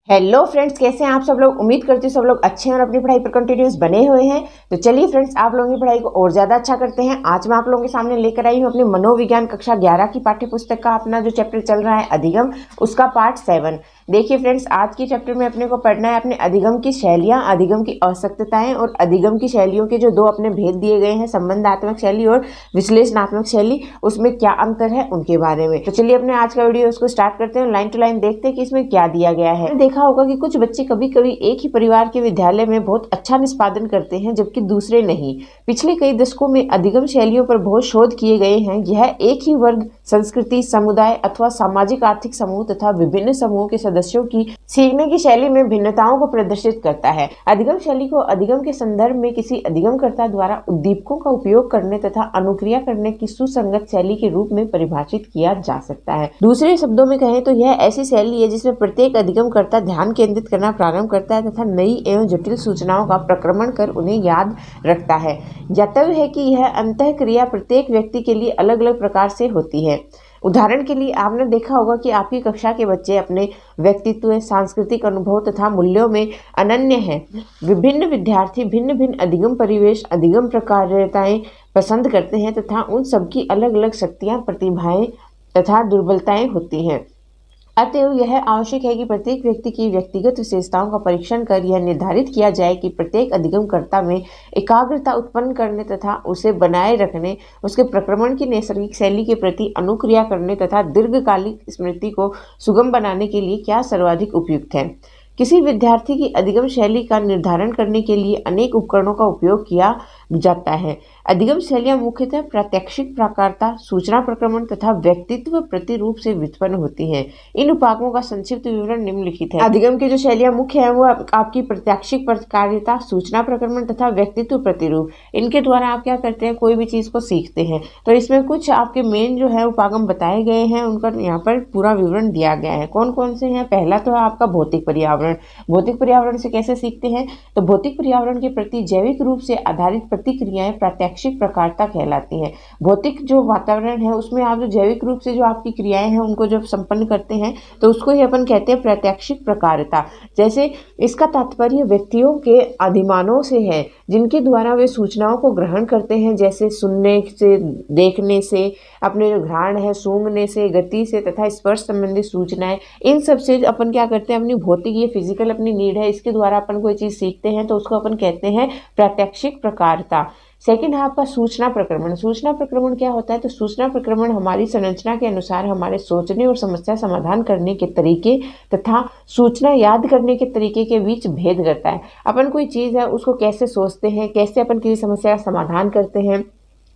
Hello friends, कैसे हैं आप सब लोग। उम्मीद करती हूँ सब लोग अच्छे हैं और अपनी पढ़ाई पर कंटिन्यूस बने हुए हैं। तो चलिए फ्रेंड्स, आप लोगों की पढ़ाई को और ज़्यादा अच्छा करते हैं। आज मैं आप लोगों के सामने लेकर आई हूँ अपनी मनोविज्ञान कक्षा 11 की पाठ्य पुस्तक का अपना जो चैप्टर चल रहा है अधिगम, उसका पार्ट 7। देखिए फ्रेंड्स, आज के चैप्टर में अपने को पढ़ना है अपने अधिगम की शैलियाँ, अधिगम की आवश्यकताएं और अधिगम की शैलियों के जो दो अपने भेद दिए गए हैं, संबंधात्मक शैली और विश्लेषणात्मक शैली, उसमें क्या अंतर है उनके बारे में। तो चलिए अपने आज का वीडियो उसको स्टार्ट करते हैं, लाइन टू लाइन देखते हैं कि इसमें क्या दिया गया है। देखा होगा कि कुछ बच्चे कभी कभी एक ही परिवार के विद्यालय में बहुत अच्छा निष्पादन करते हैं जबकि दूसरे नहीं। पिछले कई दशकों में अधिगम शैलियों पर बहुत शोध किए गए हैं। यह एक ही वर्ग, संस्कृति, समुदाय अथवा सामाजिक आर्थिक समूह तथा विभिन्न समूहों के सदस्यों की सीखने की शैली में भिन्नताओं को प्रदर्शित करता है। अधिगम शैली को अधिगम के संदर्भ में किसी अधिगमकर्ता द्वारा उद्दीपकों का उपयोग करने तथा अनुक्रिया करने की सुसंगत शैली के रूप में परिभाषित किया जा सकता है। दूसरे शब्दों में कहें तो यह ऐसी शैली है जिसमें प्रत्येक अधिगमकर्ता ध्यान केंद्रित करना प्रारंभ करता है तथा नई एवं जटिल सूचनाओं का प्रक्रमण कर उन्हें याद रखता है। ज्ञातव्य है कि यह अंतःक्रिया प्रत्येक व्यक्ति के लिए अलग अलग प्रकार से होती है। उदाहरण के लिए आपने देखा होगा कि आपकी कक्षा के बच्चे अपने व्यक्तित्व, सांस्कृतिक अनुभव तथा मूल्यों में अनन्य हैं। विभिन्न विद्यार्थी भिन्न भिन्न अधिगम परिवेश, अधिगम प्रकार्यताएं पसंद करते हैं तथा उन सबकी अलग अलग शक्तियां, प्रतिभाएं तथा दुर्बलताएं होती हैं। अतएव यह आवश्यक है कि प्रत्येक व्यक्ति की व्यक्तिगत विशेषताओं का परीक्षण कर यह निर्धारित किया जाए कि प्रत्येक अधिगमकर्ता में एकाग्रता उत्पन्न करने तथा उसे बनाए रखने, उसके प्रक्रमण की नैसर्गिक शैली के प्रति अनुक्रिया करने तथा दीर्घकालिक स्मृति को सुगम बनाने के लिए क्या सर्वाधिक उपयुक्त है। किसी विद्यार्थी की अधिगम शैली का निर्धारण करने के लिए अनेक उपकरणों का उपयोग किया जाता है। अधिगम शैलियाँ मुख्यतः प्रात्यक्षिक प्रकारता, सूचना प्रक्रमण तथा व्यक्तित्व प्रतिरूप से व्युत्पन्न होती हैं। इन उपागमों का संक्षिप्त विवरण निम्नलिखित है। अधिगम की जो शैलियाँ मुख्य हैं वो आपकी प्रत्यक्षिक प्रकारिता, सूचना प्रक्रमण तथा व्यक्तित्व प्रतिरूप, इनके द्वारा आप क्या करते हैं, कोई भी चीज़ को सीखते हैं। तो इसमें कुछ आपके मेन जो है उपागम बताए गए हैं, उनका यहाँ पर पूरा विवरण दिया गया है। कौन कौन से हैं? पहला तो है आपका भौतिक पर्यावरण। भौतिक पर्यावरण से कैसे सीखते हैं? तो भौतिक पर्यावरण के प्रति जैविक रूप से आधारित प्रतिक्रियाएं प्रात्यक्षिक प्रकारता कहलाती हैं। भौतिक जो वातावरण है उसमें आप जो जैविक रूप से जो आपकी क्रियाएं हैं उनको जब संपन्न करते हैं तो उसको ही अपन कहते हैं प्रात्यक्षिक प्रकारता। जैसे इसका तात्पर्य व्यक्तियों के अधिमानों से है जिनके द्वारा वे सूचनाओं को ग्रहण करते हैं, जैसे सुनने से, देखने से, अपने जो घ्राण है सूंघने से, गति से तथा स्पर्श संबंधी सूचनाएं, इन सब से अपन क्या करते हैं, अपनी भौतिक ये फिजिकल अपनी नीड है, इसके द्वारा अपन कोई चीज़ सीखते हैं तो उसको अपन कहते हैं प्रात्यक्षिक प्रकारता। सेकंड है आपका सूचना प्रक्रमण। सूचना प्रक्रमण क्या होता है? तो सूचना प्रक्रमण हमारी संरचना के अनुसार हमारे सोचने और समस्या समाधान करने के तरीके तथा सूचना याद करने के तरीके के बीच भेद करता है। अपन कोई चीज़ है उसको कैसे सोचते हैं, कैसे अपन किसी समस्या का समाधान करते हैं,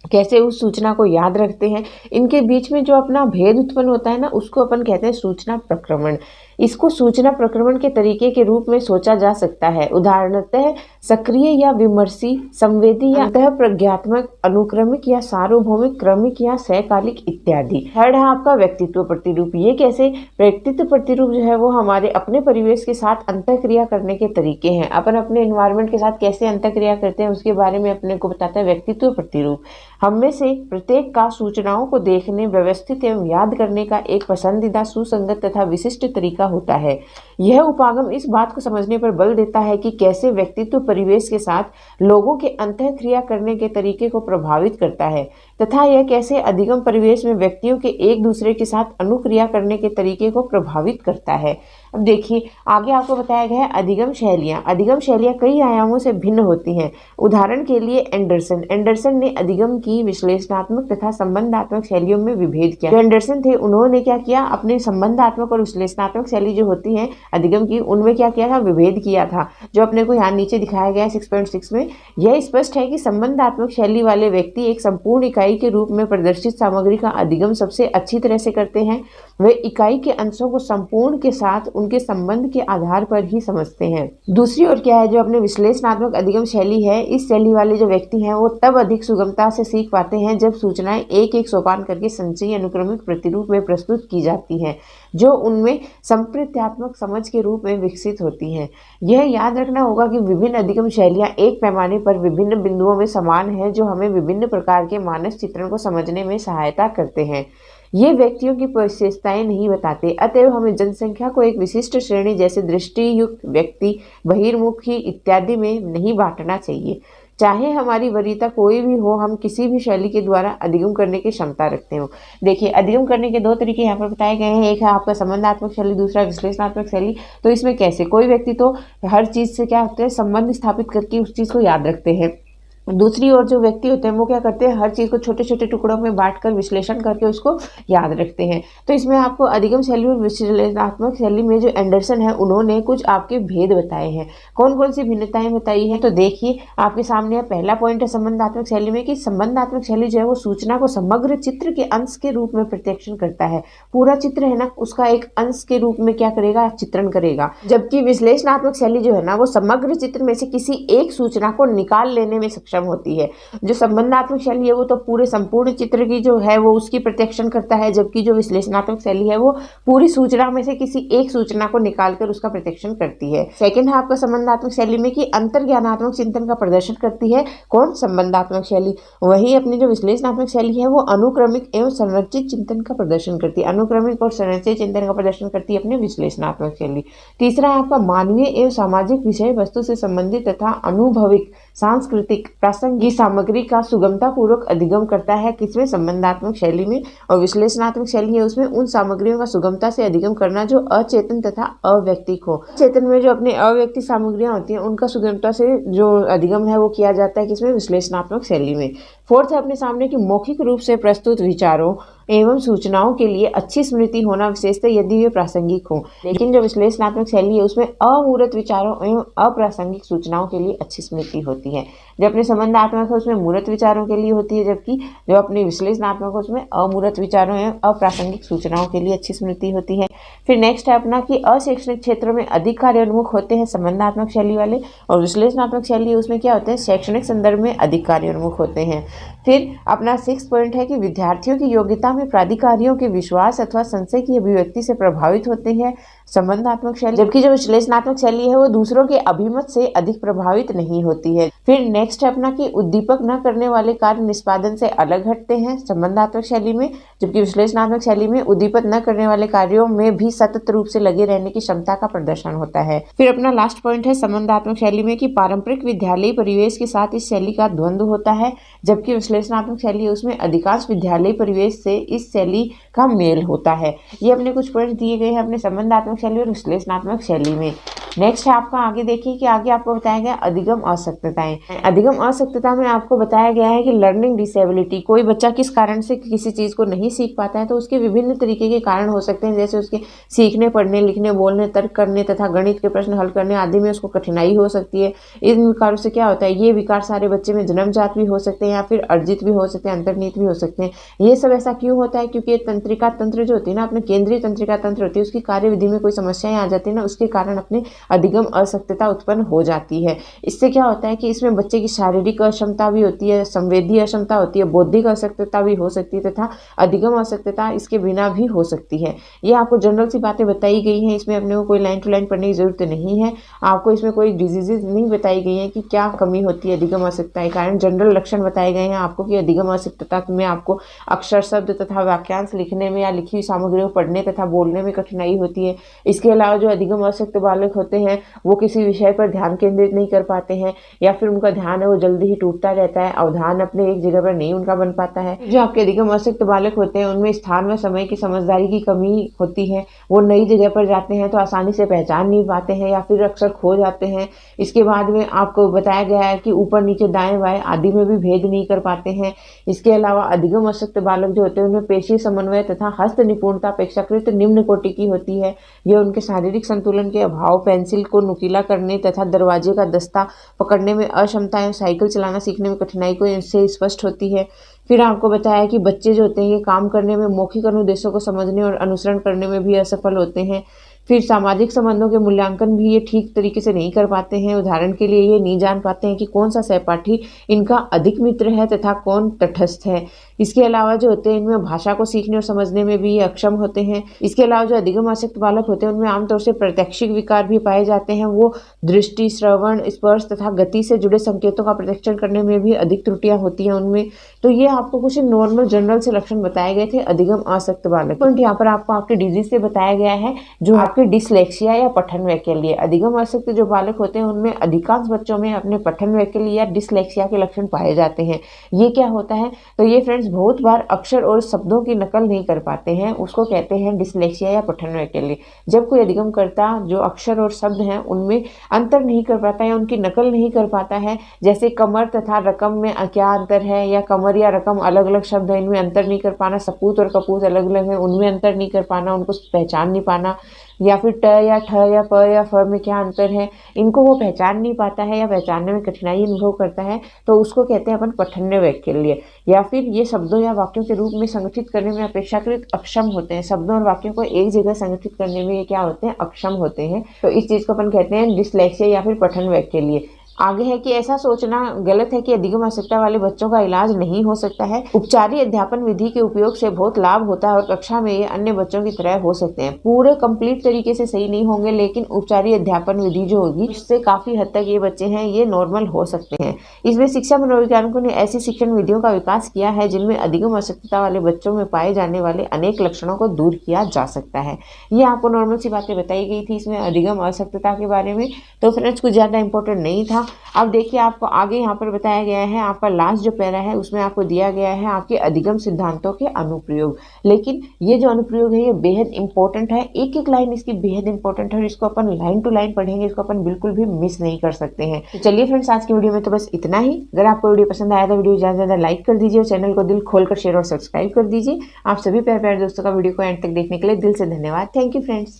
कैसे उस सूचना को याद रखते हैं, इनके बीच में जो अपना भेद उत्पन्न होता है ना, उसको अपन कहते हैं सूचना प्रक्रमण। इसको सूचना प्रक्रमण के तरीके के रूप में सोचा जा सकता है। उदाहरणतः सक्रिय या विमर्शी, संवेदी या अंतः प्रज्ञात्मक, अनुक्रमिक या सार्वभौमिक, क्रमिक या सहकालिक इत्यादि। थर्ड है आपका व्यक्तित्व प्रतिरूप। ये कैसे? व्यक्तित्व प्रतिरूप जो है वो हमारे अपने परिवेश के साथ अंतःक्रिया करने के तरीके हैं। अपन अपने एनवायरनमेंट के साथ कैसे अंतःक्रिया करते हैं उसके बारे में अपने को बताता है व्यक्तित्व प्रतिरूप। हम में से प्रत्येक का सूचनाओं को देखने, व्यवस्थित एवं याद करने का एक पसंदीदा, सुसंगत तथा विशिष्ट तरीका होता है। यह उपागम इस बात को समझने पर बल देता है कि कैसे व्यक्तित्व परिवेश के साथ लोगों के अंतःक्रिया करने के तरीके को प्रभावित करता है तथा यह कैसे अधिगम परिवेश में व्यक्तियों के एक दूसरे के साथ अनुक्रिया करने के तरीके को प्रभावित करता है। अब देखिए आगे आपको बताया गया है अधिगम शैलियाँ। अधिगम शैलियाँ कई आयामों से भिन्न होती हैं। उदाहरण के लिए एंडरसन ने अधिगम की विश्लेषणात्मक तथा संबंधात्मक शैलियों में विभेद किया। जो एंडरसन थे उन्होंने क्या किया, अपने संबंधात्मक और विश्लेषणात्मक शैली जो होती है अधिगम की, उनमें क्या किया था, विभेद किया था, जो अपने को यहाँ नीचे दिखाया गया है 6.6 में। यह स्पष्ट है कि संबंधात्मक शैली वाले व्यक्ति एक संपूर्ण इकाई के रूप में प्रदर्शित सामग्री का अधिगम सबसे अच्छी तरह से करते हैं। वे इकाई के अंशों को संपूर्ण के साथ उनके संबंध के आधार पर ही समझते हैं। दूसरी ओर क्या है, जो अपने विश्लेषणात्मक अधिगम शैली है, इस शैली वाले जो व्यक्ति हैं वो तब अधिक सुगमता से सीख पाते हैं जब सूचनाएं एक एक सोपान करके संचयी अनुक्रमिक प्रतिरूप में प्रस्तुत की जाती हैं, जो उनमें संप्रत्यात्मक समझ के रूप में विकसित होती हैं। यह याद रखना होगा कि विभिन्न अधिगम शैलियाँ एक पैमाने पर विभिन्न बिंदुओं में समान हैं, जो हमें विभिन्न प्रकार के मानस चित्रण को समझने में सहायता करते हैं। ये व्यक्तियों की विशेषताएं नहीं बताते, अतएव हमें जनसंख्या को एक विशिष्ट श्रेणी जैसे दृष्टियुक्त व्यक्ति, बहिर्मुखी इत्यादि में नहीं बांटना चाहिए। चाहे हमारी वरीयता कोई भी हो, हम किसी भी शैली के द्वारा अधिगम करने की क्षमता रखते हो। देखिए, अधिगम करने के दो तरीके यहाँ पर बताए गए हैं। एक है आपका संबंधात्मक शैली, दूसरा विश्लेषणात्मक शैली। तो इसमें कैसे, कोई व्यक्ति तो हर चीज से क्या होता है, संबंध स्थापित करके उस चीज को याद रखते हैं। दूसरी ओर जो व्यक्ति होते हैं वो क्या करते हैं, हर चीज को छोटे छोटे टुकड़ों में बांटकर विश्लेषण करके उसको याद रखते हैं। तो इसमें आपको अधिगम शैली और विश्लेषणात्मक शैली में जो एंडरसन है उन्होंने कुछ आपके भेद बताए हैं। कौन कौन सी भिन्नताएं बताई हैं, तो देखिए आपके सामने पहला पॉइंट है संबंधात्मक शैली में कि संबंधात्मक शैली जो है वो सूचना को समग्र चित्र के अंश के रूप में प्रत्यक्षण करता है। पूरा चित्र है ना, उसका एक अंश के रूप में क्या करेगा, चित्रण करेगा। जबकि विश्लेषणात्मक शैली जो है ना वो समग्र चित्र में से किसी एक सूचना को निकाल लेने में सक्षम होती है। जो संबंधात्मक शैली है वो तो पूरे संपूर्ण चित्र की जो है वो उसकी प्रत्यक्षण करता है, जबकि जो विश्लेषणात्मक शैली है वो पूरी सूचना में से किसी एक सूचना को निकालकर उसका प्रत्यक्षण करती है। सेकंड है आपका संबंधात्मक शैली में कि अंतर्ज्ञानात्मक चिंतन का प्रदर्शन करती है। कौन, संबंधात्मक शैली। वही अपनी जो विश्लेषणात्मक शैली है वो अनुक्रमिक एवं संरचित चिंतन का प्रदर्शन करती है। अनुक्रमिक और संरचित चिंतन का प्रदर्शन करती है अपनी विश्लेषणात्मक शैली। तीसरा है आपका मानवीय एवं सामाजिक विषय वस्तु से संबंधित तथा अनुभविक, सांस्कृतिक, प्रासंगिक सामग्री का सुगमता पूर्वक अधिगम करता है। किसमें, संबंधात्मक शैली में। और विश्लेषणात्मक शैली है उसमें उन सामग्रियों का सुगमता से अधिगम करना जो अचेतन तथा अव्यक्तिक हो। चेतन में जो अपने अव्यक्तिक सामग्रियां होती हैं उनका सुगमता से जो अधिगम है वो किया जाता है किसमें, विश्लेषणात्मक शैली में। फोर्थ है अपने सामने कि मौखिक रूप से प्रस्तुत विचारों एवं सूचनाओं के लिए अच्छी स्मृति होना, विशेषतः यदि वे प्रासंगिक हो। लेकिन जो विश्लेषणात्मक शैली है उसमें अमूर्त विचारों एवं अप्रासंगिक सूचनाओं के लिए अच्छी स्मृति होती है। जो अपने संबंधात्मक है उसमें मूर्त विचारों के लिए होती है, जबकि जो अपनी विश्लेषणात्मक है उसमें अमूर्त विचारों एवं अप्रासंगिक सूचनाओं के लिए अच्छी स्मृति होती है। फिर नेक्स्ट है अपना कि अशैक्षणिक क्षेत्रों में अधिक कार्योन्मुख होते हैं संबंधात्मक शैली वाले, और विश्लेषणात्मक शैली उसमें क्या होते हैं, शैक्षणिक संदर्भ में अधिक कार्योन्मुख होते हैं। फिर अपना 6 पॉइंट है कि विद्यार्थियों की योग्यता में प्राधिकारियों के विश्वास अथवा संशय की अभिव्यक्ति से प्रभावित होते हैं संबंधात्मक शैली, जबकि जो विश्लेषणात्मक शैली है वो दूसरों के अभिमत से अधिक प्रभावित नहीं होती है। फिर नेक्स्ट है अपना कि उद्दीपक न करने वाले कार्य निष्पादन से अलग हटते हैं संबंधात्मक शैली में, जबकि विश्लेषणात्मक शैली में उद्दीपक न करने वाले कार्यों में भी सतत रूप से लगे रहने की क्षमता का प्रदर्शन होता है। फिर अपना लास्ट पॉइंट है संबंधात्मक शैली में कि पारंपरिक विद्यालयी परिवेश के साथ इस शैली का द्वंद्व होता है, जबकि विश्लेषणात्मक शैली है उसमें अधिकांश विद्यालयी परिवेश से इस शैली का मेल होता है। ये अपने कुछ पॉइंट दिए गए हैं अपने संबंधात्मक शैली और विश्लेषणात्मक शैली में। नेक्स्ट है आपका, आगे देखिए कि आगे आपको बताया गया अधिगम अशक्तताएं। अधिगम अशक्तता में आपको बताया गया है कि लर्निंग डिसेबिलिटी, कोई बच्चा किस कारण से किसी चीज को नहीं सीख पाता है तो उसके विभिन्न तरीके के कारण हो सकते हैं, जैसे उसके सीखने, पढ़ने, लिखने, बोलने, तर्क करने तथा गणित के प्रश्न हल करने आदि में उसको कठिनाई हो सकती है। इन विकारों से क्या होता है, ये विकार सारे बच्चे में जन्मजात भी हो सकते हैं या फिर अर्जित भी हो सकते हैं, अंतर्निहित भी हो सकते हैं। ये सब ऐसा क्यों होता है, क्योंकि तंत्रिका तंत्र जो होती है ना, अपने केंद्रीय तंत्रिका तंत्र होती है, उसकी कार्यविधि में कोई समस्याएं आ जाती है ना, उसके कारण अपने अधिगम अशक्तता उत्पन्न हो जाती है। इससे क्या होता है कि इसमें बच्चे की शारीरिक अक्षमता भी होती है, संवेदी अक्षमता होती है, बौद्धिक अशक्तता भी हो सकती है तथा अधिगम अशक्तता इसके बिना भी हो सकती है। ये आपको जनरल सी बातें बताई गई हैं, इसमें अपने को कोई लाइन टू लाइन पढ़ने की जरूरत नहीं है। आपको इसमें कोई डिजीजेज नहीं बताई गई है कि क्या कमी होती है अधिगम अशक्तता के कारण। जनरल लक्षण बताए गए हैं आपको कि अधिगम अशक्तता में आपको अक्षर, शब्द तथा वाक्यांश लिखने में या लिखी हुई सामग्रियों पढ़ने तथा बोलने में कठिनाई होती है। इसके अलावा जो अधिगम अशक्त बालक होते हैं वो किसी विषय पर ध्यान केंद्रित नहीं कर पाते हैं या फिर उनका ध्यान है वो जल्दी ही टूटता रहता है, अवधान अपने एक जगह पर नहीं उनका बन पाता है। जो आपके अधिगम अशक्त बालक होते हैं उनमें स्थान व समय की समझदारी की कमी होती है, वो नई जगह पर जाते हैं तो आसानी से पहचान नहीं पाते हैं या फिर अक्सर खो जाते हैं। इसके बाद में आपको बताया गया है कि ऊपर नीचे दाएं बाएं आदि में भी भेद नहीं कर पाते हैं। इसके अलावा अधिगम अशक्त बालक जो होते हैं उनमें पेशी समन्वय तथा हस्त निपुणता अपेक्षाकृत निम्न कोटि की होती है। यह उनके शारीरिक संतुलन के अभाव, पेंसिल को नुकीला करने तथा दरवाजे का दस्ता पकड़ने में अक्षमता एवं साइकिल चलाना सीखने में कठिनाई को इससे स्पष्ट होती है। फिर आपको बताया कि बच्चे जो होते हैं ये काम करने में, मौखिक अनुदेशों को समझने और अनुसरण करने में भी असफल होते हैं। फिर सामाजिक संबंधों के मूल्यांकन भी ये ठीक तरीके से नहीं कर पाते हैं। उदाहरण के लिए ये नहीं जान पाते हैं कि कौन सा सहपाठी इनका अधिक मित्र है तथा कौन तटस्थ है। इसके अलावा जो होते हैं इनमें भाषा को सीखने और समझने में भी ये अक्षम होते हैं। इसके अलावा जो अधिगम आसक्त बालक होते हैं उनमें आमतौर से प्रत्यक्षिक विकार भी पाए जाते हैं। वो दृष्टि, श्रवण, स्पर्श तथा गति से जुड़े संकेतों का प्रत्यक्षण करने में भी अधिक त्रुटियां होती हैं उनमें। तो ये आपको कुछ नॉर्मल जनरल से लक्षण बताए गए थे अधिगम आसक्त बालक। पॉइंट यहाँ पर आपको आपके डिजीज से बताया गया है जो आपके डिसलेक्सिया या पठन वैकल्य। अधिगम आसक्त जो बालक होते हैं उनमें अधिकांश बच्चों में अपने पठन वैकल्य या डिसलेक्सिया के लक्षण पाए जाते हैं। ये क्या होता है? तो ये फ्रेंड्स बहुत बार अक्षर और शब्दों की नकल नहीं कर पाते हैं, उसको कहते हैं डिसलेक्सिया या पठन वैकल्य। जब कोई अधिगमकर्ता जो अक्षर और शब्द हैं उनमें अंतर नहीं कर पाता है, उनकी नकल नहीं कर पाता है, जैसे कमर तथा रकम में क्या अंतर है, या कमर या रकम अलग अलग शब्द है इनमें अंतर नहीं कर पाना, सपूत और कपूत अलग अलग है उनमें अंतर नहीं कर पाना, उनको पहचान नहीं पाना, या फिर ट या ठ या प या फ में क्या अंतर है इनको वो पहचान नहीं पाता है या पहचानने में कठिनाई अनुभव करता है, तो उसको कहते हैं अपन पठन्य वैकल्य। या फिर ये शब्दों या वाक्यों के रूप में संगठित करने में अपेक्षाकृत अक्षम होते हैं। शब्दों और वाक्यों को एक जगह संगठित करने में ये क्या होते हैं? अक्षम होते हैं। तो इस चीज को अपन कहते हैं डिसलेक्सिया या फिर पठन वैकल्य। आगे है कि ऐसा सोचना गलत है कि अधिगम आवश्यकता वाले बच्चों का इलाज नहीं हो सकता है। उपचारी अध्यापन विधि के उपयोग से बहुत लाभ होता है और कक्षा में ये अन्य बच्चों की तरह हो सकते हैं। पूरे कंप्लीट तरीके से सही नहीं होंगे, लेकिन उपचारी अध्यापन विधि जो होगी उससे काफी हद तक ये बच्चे हैं ये नॉर्मल हो सकते हैं। इसमें शिक्षा मनोवैज्ञानिकों ने ऐसी शिक्षण विधियों का विकास किया है जिनमें अधिगम आवश्यकता वाले बच्चों में पाए जाने वाले अनेक लक्षणों को दूर किया जा सकता है। ये आपको नॉर्मल सी बातें बताई गई थी इसमें अधिगम आवश्यकता के बारे में। तो फ्रेंड्स कुछ ज्यादा इंपॉर्टेंट नहीं था। अब देखिए आपको आगे यहाँ पर बताया गया है, आपका लास्ट जो पैरा है उसमें आपको दिया गया है आपके अधिगम सिद्धांतों के अनुप्रयोग। लेकिन ये जो अनुप्रयोग है ये बेहद इंपॉर्टेंट है, एक एक लाइन इसकी बेहद इंपॉर्टेंट है और इसको अपन लाइन टू लाइन पढ़ेंगे, इसको अपन बिल्कुल भी मिस नहीं कर सकते हैं। तो चलिए फ्रेंड्स आज की वीडियो में तो बस इतना ही। अगर आपको वीडियो पसंद आया तो वीडियो ज्यादा से ज्यादा लाइक कर दीजिए और चैनल को दिल खोलकर शेयर और सब्सक्राइब कर दीजिए। आप सभी प्यारे प्यारे दोस्तों का वीडियो को एंड तक देखने के लिए दिल से धन्यवाद। Thank you friends.